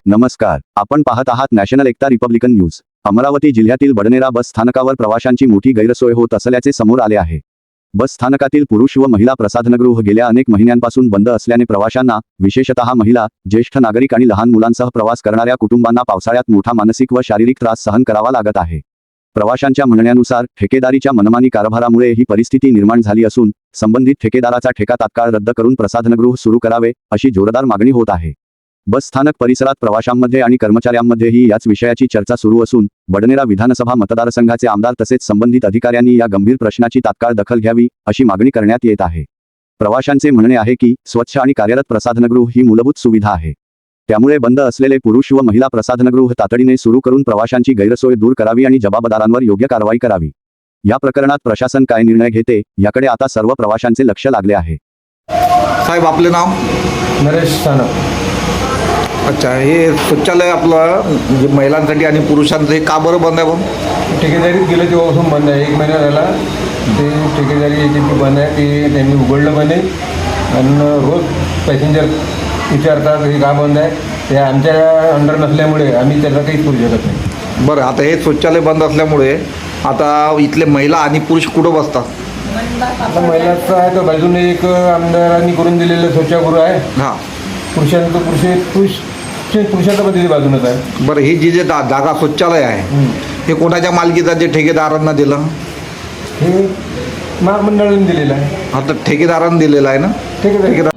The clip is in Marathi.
नमस्कार, आपण पाहत आहात नॅशनल एकता रिपब्लिकन न्यूज। अमरावती जिल्ह्यातील बडनेरा बस स्थानकावर प्रवाशांची मोठी गैरसोय होत असल्याचे समोर आले आहे। बस स्थानकातील पुरुष व महिला प्रसाधनगृह गेल्या अनेक महिन्यांपासून बंद असल्याने प्रवाशांना, विशेषतः महिला, ज्येष्ठ नागरिक आणि लहान मुलांसह प्रवास करणाऱ्या कुटुंबांना पावसाळ्यात मोठा मानसिक व शारीरिक त्रास सहन करावा लागत आहे। प्रवाशांच्या म्हणण्यानुसार ठेकेदारीच्या मनमानी कारभारामुळे ही परिस्थिती निर्माण झाली असून संबंधित ठेकेदाराचा ठेका तात्काळ रद्द करून प्रसाधनगृह सुरू करावे अशी जोरदार मागणी होत आहे। बस स्थानक परिसरात प्रवाशांमध्ये आणि कर्मचाऱ्यांमध्येही याच विषयाची चर्चा सुरू असून बडनेरा विधानसभा मतदारसंघाचे आमदार तसेच संबंधित अधिकाऱ्यांनी या गंभीर प्रश्नाची तात्काळ दखल घ्यावी अशी मागणी करण्यात येत आहे। प्रवाशांचे म्हणणे आहे की स्वच्छ आणि कार्यरत प्रसाधनगृह ही मूलभूत सुविधा आहे, त्यामुळे बंद असलेले पुरुष व महिला प्रसाधनगृह तातडीने सुरू करून प्रवाशांची गैरसोय दूर करावी आणि जबाबदारांवर योग्य कारवाई करावी। या प्रकरणात प्रशासन काय निर्णय घेते याकडे आता सर्व प्रवाशांचे लक्ष लागले आहे। साहेब, आपले नाव? नरेश सानप। अच्छा, हे शौचालय आपलं म्हणजे महिलांसाठी आणि पुरुषांचं हे का बरं बंद आहे? पण ठेकेदारीत गेलं तेव्हापासून बंद आहे। 1 महिना झाला ते ठेकेदारी याची बंद आहे, ते त्यांनी उघडलं पण नाही आणि रोज पॅसेंजर विचारतात हे का बंद आहे। ते आमच्या अंडर नसल्यामुळे आम्ही त्याला काही करू शकत नाही। बरं, आता हे शौचालय बंद असल्यामुळे आता इथले महिला आणि पुरुष कुठं बसतात? आता महिलाचं आहे तर बाजूने एक आमदारांनी करून दिलेलं शौचागृह आहे। हां, पुरुषांचं पण तिथे बाजूनच आहे। बरं, ही जी जागा शौचालय आहे हे कोणाच्या मालकीचं जे ठेकेदारांना दिलं? हे महामंडळाने दिलेलं आहे। आता ठेकेदारांना दिलेलं आहे ना? ठेकेदार